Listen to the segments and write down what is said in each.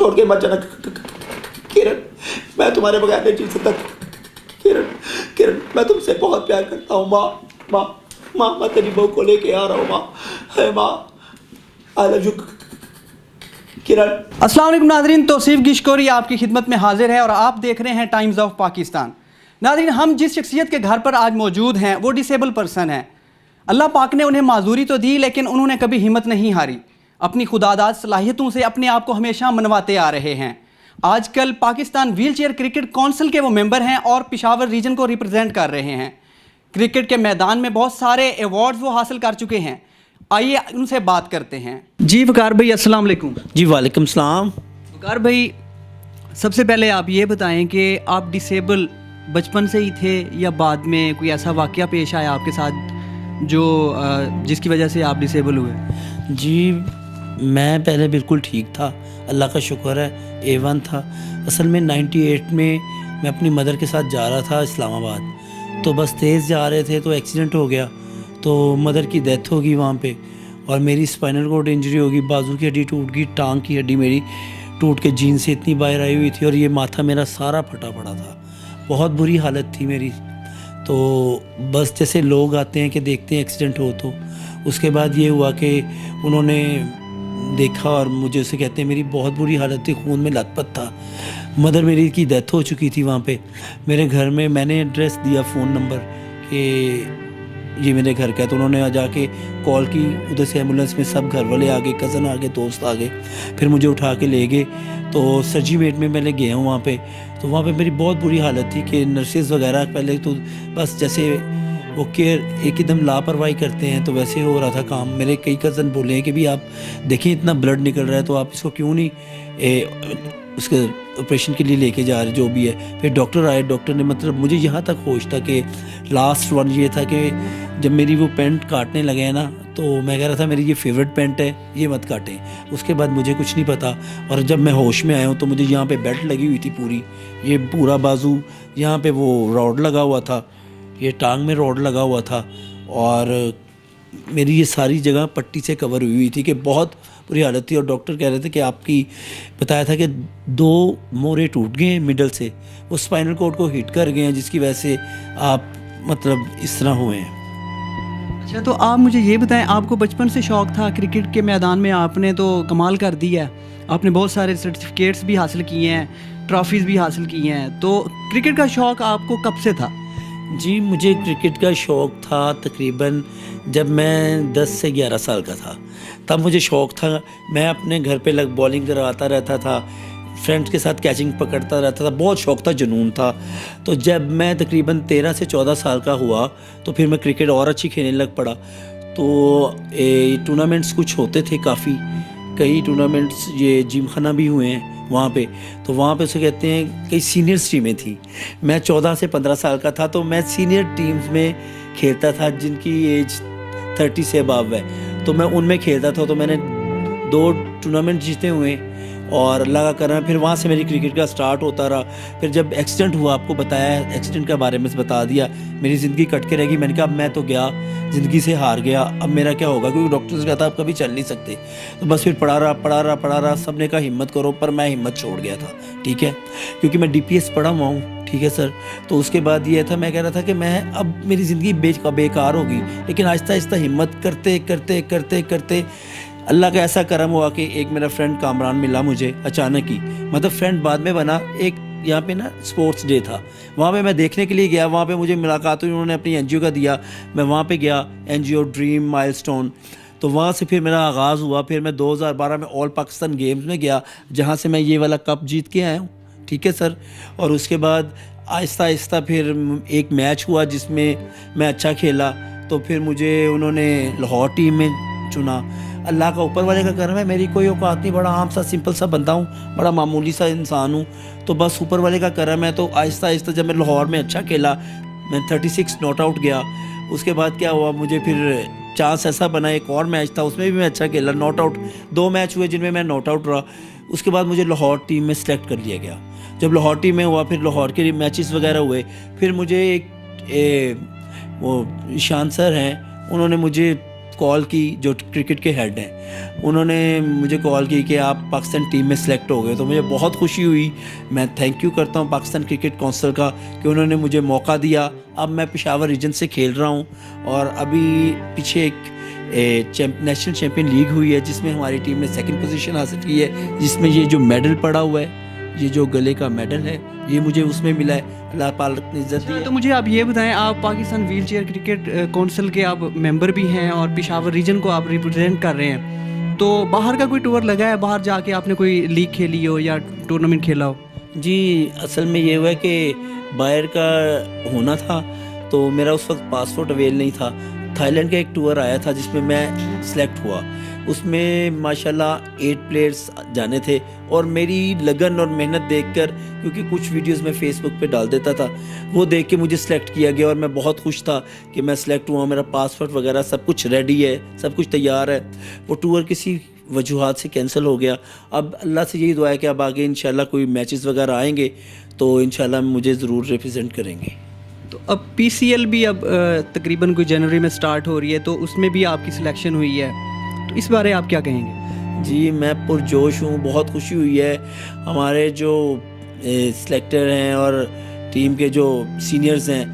छोड़ के मत जाना किरण, मैं तुम्हारे बगैर नहीं जी सकता किरण। किरण मैं तुमसे बहुत प्यार करता हूँ माँ। माँ माँ मैं तेरी बहू को लेके आ रहा हूँ माँ। है माँ, आई लव यू किरण। अस्सलाम वालेकुम नाज़रीन, तौसीफ गिशकोरी आपकी खिदमत में हाजिर है और आप देख रहे हैं टाइम्स ऑफ पाकिस्तान। नाज़रीन, हम जिस शख्सियत के घर पर आज मौजूद हैं वो डिसेबल पर्सन है। अल्लाह पाक ने उन्हें माजूरी तो दी, लेकिन उन्होंने कभी हिम्मत नहीं हारी। अपनी खुदादाद सलाहियतों से अपने आप को हमेशा मनवाते आ रहे हैं। आजकल Pakistan wheel chair cricket council के वो मेंबर हैं और पेशावर रीजन को रिप्रेजेंट कर रहे हैं। क्रिकेट के मैदान में बहुत सारे अवार्ड्स वो हासिल कर चुके हैं। आइए उनसे बात करते हैं। जी वकार भाई, अस्सलाम वालेकुम। जी वालेकुम सलाम। वकार भाई, सबसे पहले आप ये बताएं कि आप डिसेबल बचपन से ही थे या बाद में कोई ऐसा वाक़या पेश आया आपके साथ जो जिसकी वजह से आप डिसेबल हुए? जी मैं पहले बिल्कुल ठीक था, अल्लाह का शुक्र है, A1 था। असल में 98 में मैं अपनी मदर के साथ जा रहा था इस्लामाबाद, तो बस तेज़ जा रहे थे तो एक्सीडेंट हो गया, तो मदर की डेथ होगी वहाँ पे और मेरी स्पाइनल कॉर्ड इंजरी होगी, बाजू की हड्डी टूट गई, टांग की हड्डी मेरी टूट के जीन से इतनी बाहर आई हुई थी और ये माथा मेरा सारा फटा पड़ा था। बहुत बुरी हालत थी मेरी। तो बस जैसे लोग आते हैं कि देखते हैं एक्सीडेंट हो, तो उसके बाद ये हुआ कि उन्होंने देखा और मुझे उसे कहते हैं मेरी बहुत बुरी हालत थी, खून में लथपथ था। मदर मेरी की डेथ हो चुकी थी वहाँ पे। मेरे घर में मैंने एड्रेस दिया, फ़ोन नंबर कि ये मेरे घर का है, तो उन्होंने जाके कॉल की, उधर से एम्बुलेंस में सब घर वाले आ गए, कज़न आ गए, दोस्त आ गए, फिर मुझे उठा के ले गए। तो सर्जीमेट में मैंने गया हूँ वहाँ पे, तो वहाँ पे मेरी बहुत बुरी हालत थी कि नर्सेज़ वगैरह पहले तो बस जैसे वो केयर एकदम लापरवाही करते हैं, तो वैसे हो रहा था काम। मेरे कई कज़न बोले हैं कि भी आप देखें इतना ब्लड निकल रहा है तो आप इसको क्यों नहीं उसके ऑपरेशन के लिए लेके जा रहे, जो भी है। फिर डॉक्टर आए, डॉक्टर ने मतलब मुझे यहाँ तक होश था कि लास्ट वन ये था कि जब मेरी वो पेंट काटने लगे हैं ना, तो मैं कह रहा था मेरी ये फेवरेट पेंट है, ये मत काटें। उसके बाद मुझे कुछ नहीं पता, और जब मैं होश में आया हूँ तो मुझे यहाँ पे बेल्ट लगी हुई थी पूरी, ये पूरा बाजू यहाँ पे वो रॉड लगा हुआ था, ये टांग में रॉड लगा हुआ था, और मेरी ये सारी जगह पट्टी से कवर हुई थी कि बहुत बुरी हालत थी। और डॉक्टर कह रहे थे कि आपकी बताया था कि 2 मोरे टूट गए हैं मिडल से, वो स्पाइनल कॉर्ड को हिट कर गए हैं, जिसकी वजह से आप मतलब इस तरह हुए हैं। अच्छा, तो आप मुझे ये बताएं, आपको बचपन से शौक़ था क्रिकेट के मैदान में? आपने तो कमाल कर दिया, आपने बहुत सारे सर्टिफिकेट्स भी हासिल किए हैं, ट्रॉफीज़ भी हासिल की हैं। तो क्रिकेट का शौक़ आपको कब से था? जी मुझे क्रिकेट का शौक़ था तकरीबन जब मैं 10 से 11 साल का था, तब मुझे शौक़ था। मैं अपने घर पे बॉलिंग करवाता रहता था, फ्रेंड्स के साथ कैचिंग पकड़ता रहता था, बहुत शौक़ था, जुनून था। तो जब मैं तकरीबन 13 से 14 साल का हुआ तो फिर मैं क्रिकेट और अच्छी खेलने लग पड़ा। तो टूर्नामेंट्स कुछ होते थे काफ़ी, कई टूर्नामेंट्स ये जिमखाना भी हुए हैं वहाँ पे, तो वहाँ पे उसे कहते हैं कई सीनियर्स टीमें थी। मैं 14 से 15 साल का था, तो मैं सीनियर टीम्स में खेलता था जिनकी एज 30 से अबव है, तो मैं उनमें खेलता था। तो मैंने 2 टूर्नामेंट जीते हुए और अल्लाह का करम, फिर वहाँ से मेरी क्रिकेट का स्टार्ट होता रहा। फिर जब एक्सीडेंट हुआ, आपको बताया, एक्सीडेंट के बारे में बता दिया, मेरी ज़िंदगी कट के रहेगी। मैंने कहा मैं तो गया, ज़िंदगी से हार गया, अब मेरा क्या होगा, क्योंकि डॉक्टर से कहा था आप कभी चल नहीं सकते। तो बस फिर पढ़ा रहा। सब ने कहा हिम्मत करो, पर मैं हिम्मत छोड़ गया था, ठीक है, क्योंकि मैं DPS पढ़ा हुआ हूँ, ठीक है सर। तो उसके बाद ये था, मैं कह रहा था कि मैं अब मेरी ज़िंदगी बेकार होगी, लेकिन आहिस्ता आहिस्ता हिम्मत करते करते अल्लाह का ऐसा करम हुआ कि एक मेरा फ्रेंड कामरान मिला मुझे अचानक ही, मतलब फ्रेंड बाद में बना। एक यहाँ पे ना स्पोर्ट्स डे था, वहाँ पे मैं देखने के लिए गया, वहाँ पे मुझे मुलाकात हुई, उन्होंने अपनी NGO का दिया, मैं वहाँ पे गया, NGO ड्रीम माइलस्टोन। तो वहाँ से फिर मेरा आगाज़ हुआ। फिर मैं 2012 में ऑल पाकिस्तान गेम्स में गया, जहाँ से मैं ये वाला कप जीत के आया हूँ, ठीक है सर। और उसके बाद आहिस्ता आहिस्ता फिर एक मैच हुआ जिसमें मैं अच्छा खेला, तो फिर मुझे उन्होंने लाहौर टीम में चुना। अल्लाह का ऊपर वाले का करम है, मेरी कोई औकात नहीं, बड़ा आम सा सिंपल सा बंदा हूँ, बड़ा मामूली सा इंसान हूँ, तो बस ऊपर वाले का करम है। तो आहिस्ता आहिस्ता जब मैं लाहौर में अच्छा खेला, मैं 36 नॉट आउट गया। उसके बाद क्या हुआ, मुझे फिर चांस ऐसा बना, एक और मैच था उसमें भी मैं अच्छा खेला, नॉट आउट 2 मैच हुए जिनमें मैं नॉट आउट रहा। उसके बाद मुझे लाहौर टीम में सेलेक्ट कर लिया गया। जब लाहौर टीम में हुआ, फिर लाहौर के मैचेस वगैरह हुए, फिर मुझे वो ईशान सर हैं, उन्होंने मुझे कॉल की, जो क्रिकेट के हेड हैं, उन्होंने मुझे कॉल की कि आप पाकिस्तान टीम में सेलेक्ट हो गए। तो मुझे बहुत खुशी हुई। मैं थैंक यू करता हूँ पाकिस्तान क्रिकेट काउंसिल का कि उन्होंने मुझे मौका दिया। अब मैं पेशावर रीजन से खेल रहा हूँ और अभी पीछे एक नेशनल चैम्पियन लीग हुई है जिसमें हमारी टीम ने 2nd पोजीशन हासिल की है, जिसमें ये जो मेडल पड़ा हुआ है, ये जो गले का मेडल है, ये मुझे उसमें मिला है। अल्लाह पाक ने इज्जत दी है। तो मुझे आप ये बताएं, आप Pakistan wheel chair cricket council के आप मेंबर भी हैं और पेशावर रीजन को आप रिप्रेजेंट कर रहे हैं, तो बाहर का कोई टूर लगा है? बाहर जाके आपने कोई लीग खेली हो या टूर्नामेंट खेला हो? जी, असल में ये हुआ है कि बाहर का होना था तो मेरा उस वक्त पासपोर्ट अवेल नहीं था। थाईलैंड का एक टूर आया था जिसमें मैं सिलेक्ट हुआ। उसमें माशाल्लाह 8 प्लेयर्स जाने थे और मेरी लगन और मेहनत देखकर, क्योंकि कुछ वीडियोस मैं फेसबुक पे डाल देता था, वो देख के मुझे सिलेक्ट किया गया और मैं बहुत खुश था कि मैं सिलेक्ट हुआ। मेरा पासपोर्ट वगैरह सब कुछ रेडी है, सब कुछ तैयार है। वो टूर किसी वजूहात से कैंसिल हो गया। अब अल्लाह से यही दुआ है कि अब आगे इंशाल्लाह कोई मैचेस वगैरह आएंगे तो इंशाल्लाह मुझे ज़रूर रिप्रेजेंट करेंगे। तो अब PCL भी अब तकरीबन कोई जनवरी में स्टार्ट हो रही है, तो उसमें भी आपकी सिलेक्शन हुई है, तो इस बारे आप क्या कहेंगे? जी, मैं पुरजोश हूँ, बहुत खुशी हुई है। हमारे जो सिलेक्टर हैं और टीम के जो सीनियर्स हैं,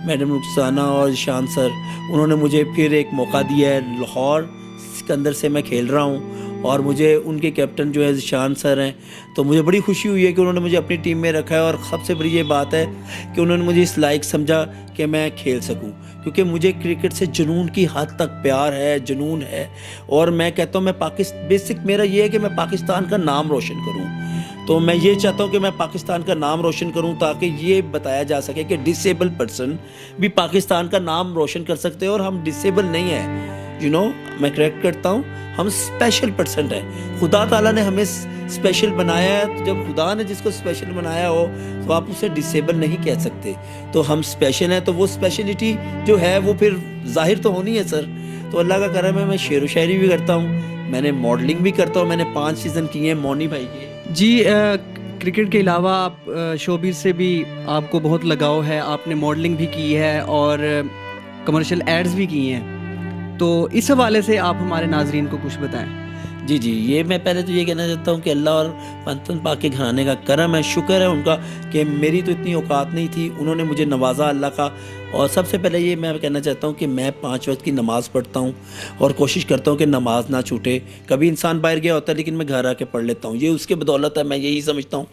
मैडम रुखसाना और शान सर, उन्होंने मुझे फिर एक मौका दिया है। लाहौर सिकंदर से मैं खेल रहा हूँ और मुझे उनके कैप्टन जो है शान सर हैं, तो मुझे बड़ी खुशी हुई है कि उन्होंने मुझे अपनी टीम में रखा है। और सबसे बड़ी ये बात है कि उन्होंने मुझे इस लायक समझा कि मैं खेल सकूं, क्योंकि मुझे क्रिकेट से जुनून की हद तक प्यार है, जुनून है। और मैं कहता हूँ मैं बेसिक मेरा ये है कि मैं पाकिस्तान का नाम रोशन करूँ। तो मैं ये चाहता हूँ कि मैं पाकिस्तान का नाम रोशन करूँ ताकि ये बताया जा सके कि डिसेबल पर्सन भी पाकिस्तान का नाम रोशन कर सकते हैं और हम डिसेबल नहीं हैं। मैं करेक्ट करता हूँ, हम स्पेशल पर्सन हैं। खुदा ताला ने हमें स्पेशल बनाया है, तो जब खुदा ने जिसको स्पेशल बनाया हो तो आप उसे डिसेबल नहीं कह सकते। तो हम स्पेशल हैं, तो वो स्पेशलिटी जो है वो फिर जाहिर तो होनी है सर। तो अल्लाह का करम है, मैं शेर व शायरी भी करता हूँ, मैंने मॉडलिंग भी करता हूँ। मैंने 5 सीज़न किए हैं मौनी भाई के। जी, क्रिकेट के अलावा आप शोबिज़ से भी आपको बहुत लगाव है, आपने मॉडलिंग भी की है और कमर्शियल एड्स भी किए हैं, तो इस हवाले से आप हमारे नाजरीन को कुछ बताएं। जी, ये मैं पहले तो ये कहना चाहता हूँ कि अल्लाह और पंतन पाक के घराने का करम है, शुक्र है उनका कि मेरी तो इतनी औकात नहीं थी, उन्होंने मुझे नवाजा अल्लाह का। और सबसे पहले ये मैं कहना चाहता हूँ कि मैं 5 वक्त की नमाज़ पढ़ता हूँ और कोशिश करता हूँ कि नमाज ना छूटे। कभी इंसान बाहर गया होता है लेकिन मैं घर आके पढ़ लेता हूँ, ये उसके बदौलत है, मैं यही समझता हूँ।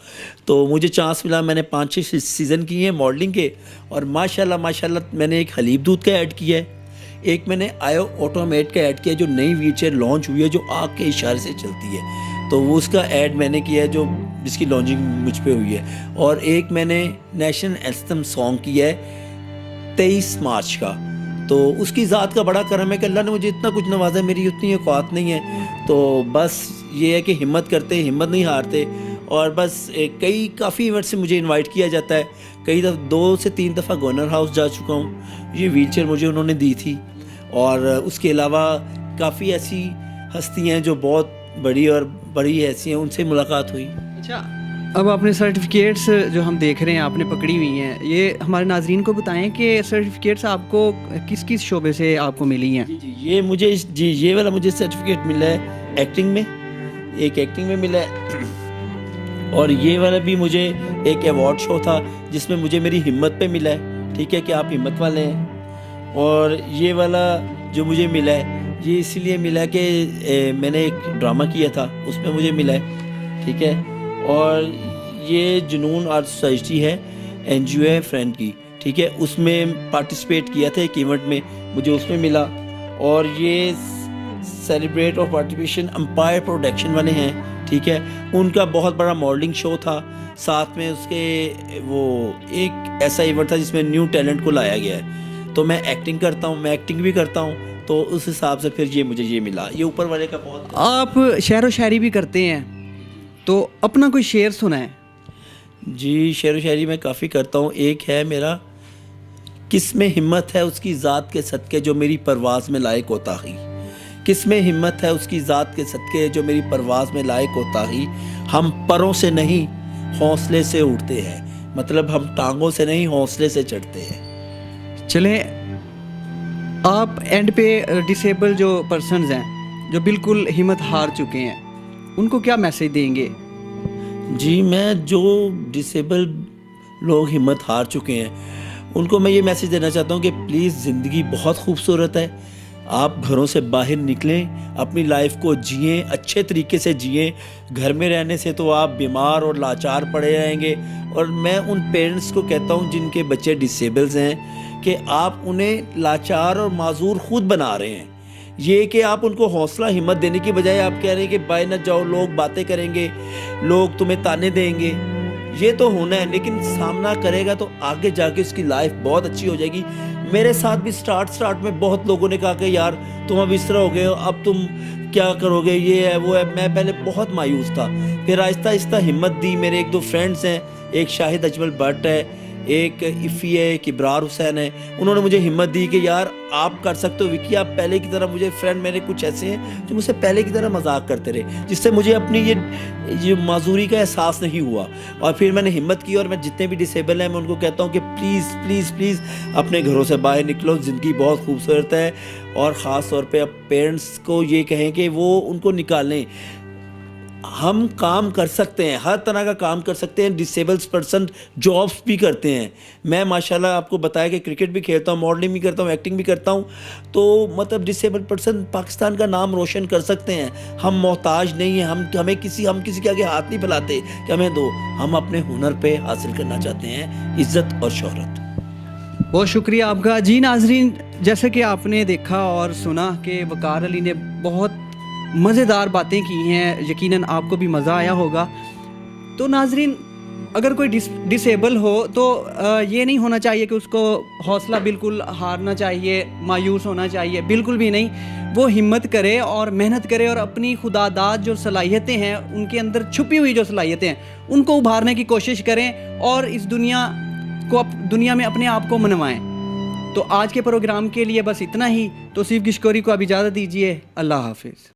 तो मुझे चांस मिला, मैंने 5-6 सीज़न किए हैं मॉडलिंग के और माशाल्लाह मैंने एक हलीब दूध का ऐड किया है, एक मैंने आयो ऑटोमेट का ऐड किया जो नई व्हीलचेयर लॉन्च हुई है जो आग के इशारे से चलती है, तो वो उसका ऐड मैंने किया है जो जिसकी लॉन्चिंग मुझ पे हुई है। और एक मैंने नेशनल एंथम सॉन्ग किया है 23 मार्च का, तो उसकी ज़ात का बड़ा करम है कि अल्लाह ने मुझे इतना कुछ नवाजा है, मेरी उतनी औकात नहीं है। तो बस ये है कि हिम्मत करते, हिम्मत नहीं हारते। और बस काफ़ी इवेंट से मुझे इनवाइट किया जाता है, कई 2 से 3 दफ़ा गवर्नर हाउस जा चुका हूँ, ये व्हीलचेयर मुझे उन्होंने दी थी। और उसके अलावा काफ़ी ऐसी हस्तियाँ हैं जो बहुत बड़ी ऐसी हैं, उनसे मुलाकात हुई। अच्छा, अब आपने सर्टिफिकेट्स जो हम देख रहे हैं आपने पकड़ी हुई हैं, ये हमारे नाजरीन को बताएं कि सर्टिफिकेट्स आपको किस किस शोबे से आपको मिली हैं? जी, ये वाला मुझे सर्टिफिकेट मिला है एक्टिंग में, एक एक्टिंग में मिला है। और ये वाला भी मुझे एक अवार्ड शो था जिसमें मुझे मेरी हिम्मत पे मिला है, ठीक है कि आप हिम्मत वाले हैं। और ये वाला जो मुझे मिला है ये इसलिए मिला कि मैंने एक ड्रामा किया था उसमें मुझे मिला है, ठीक है। और ये जुनून आर्ट सोसाइटी है, NGO है फ्रेंड की, ठीक है, उसमें पार्टिसिपेट किया था एक इवेंट में, मुझे उसमें मिला। और ये सेलिब्रेट और पार्टिसिपेशन एम्पायर प्रोडक्शन वाले हैं, ठीक है, उनका बहुत बड़ा मॉडलिंग शो था, साथ में उसके वो एक ऐसा इवेंट था जिसमें न्यू टैलेंट को लाया गया है। तो मैं एक्टिंग करता हूँ, मैं एक्टिंग भी करता हूँ, तो उस हिसाब से फिर मुझे ये मिला, ये ऊपर वाले का बहुत। आप शेर व शायरी भी करते हैं, तो अपना कोई शेर सुनाएं। जी, शेर व शायरी मैं काफ़ी करता हूँ। एक है मेरा, किस में हिम्मत है उसकी ज़ात के सदके जो मेरी परवाज़ में लायक होता ही, किस में हिम्मत है उसकी ज़ात के सदके जो मेरी परवाज़ में लायक होता ही। हम परों से नहीं हौसले से उड़ते हैं, मतलब हम टांगों से नहीं हौसले से चढ़ते हैं। चलें, आप एंड पे डिसेबल जो पर्सन्स हैं, जो बिल्कुल हिम्मत हार चुके हैं, उनको क्या मैसेज देंगे? जी, मैं जो डिसेबल लोग हिम्मत हार चुके हैं उनको मैं ये मैसेज देना चाहता हूँ कि प्लीज़ ज़िंदगी बहुत खूबसूरत है। आप घरों से बाहर निकलें, अपनी लाइफ को जिएं, अच्छे तरीके से जिएं। घर में रहने से तो आप बीमार और लाचार पड़े रहेंगे। और मैं उन पेरेंट्स को कहता हूँ जिनके बच्चे डिसेबल्स हैं कि आप उन्हें लाचार और माजूर खुद बना रहे हैं। ये कि आप उनको हौसला हिम्मत देने की बजाय आप कह रहे हैं कि बाहर न जाओ, लोग बातें करेंगे, लोग तुम्हें ताने देंगे। ये तो होना है, लेकिन सामना करेगा तो आगे जाके उसकी लाइफ बहुत अच्छी हो जाएगी। मेरे साथ भी स्टार्ट में बहुत लोगों ने कहा कि यार तुम अब इस तरह हो गए हो, अब तुम क्या करोगे, ये है वो है। मैं पहले बहुत मायूस था, फिर आहिस्ता आहिस्ता हिम्मत दी। मेरे एक दो फ्रेंड्स हैं, एक शाहिद अजमल भट्ट है, एक इफ़ी है, एक इब्रार हुसैन है। उन्होंने मुझे हिम्मत दी कि यार आप कर सकते हो विकी, आप पहले की तरह। मुझे फ्रेंड मेरे कुछ ऐसे हैं जो मुझसे पहले की तरह मजाक करते रहे, जिससे मुझे अपनी ये माजूरी का एहसास नहीं हुआ। और फिर मैंने हिम्मत की और मैं जितने भी डिसेबल हैं मैं उनको कहता हूँ कि प्लीज़ प्लीज़ प्लीज़ अपने घरों से बाहर निकलो, ज़िंदगी बहुत खूबसूरत है। और ख़ास तौर पे अब पेरेंट्स को ये कहें कि वो उनको निकालें। हम काम कर सकते हैं, हर तरह का काम कर सकते हैं। डिसेबल्स पर्सन जॉब्स भी करते हैं। मैं माशाल्लाह आपको बताया कि क्रिकेट भी खेलता हूँ, मॉडलिंग भी करता हूँ, एक्टिंग भी करता हूँ। तो मतलब डिसेबल पर्सन पाकिस्तान का नाम रोशन कर सकते हैं। हम मोहताज नहीं हैं, हम किसी के आगे हाथ नहीं फैलाते कि हमें दो। हम अपने हुनर पे हासिल करना चाहते हैं इज़्ज़त और शोहरत। बहुत शुक्रिया आपका। जी नाजरीन, जैसे कि आपने देखा और सुना कि वकार अली ने बहुत मज़ेदार बातें की हैं, यकीनन आपको भी मज़ा आया होगा। तो नाजरीन, अगर कोई डिसेबल हो तो ये नहीं होना चाहिए कि उसको हौसला बिल्कुल हारना चाहिए, मायूस होना चाहिए, बिल्कुल भी नहीं। वो हिम्मत करे और मेहनत करे और अपनी खुदादाद जो सलाहियतें हैं, उनके अंदर छुपी हुई जो सलाहियतें हैं, उनको उभारने की कोशिश करें और इस दुनिया में अपने आप को मनवाएं। तो आज के प्रोग्राम के लिए बस इतना ही। तौसीफ गिशकोरी को अब इजाज़त दीजिए। अल्लाह हाफिज़।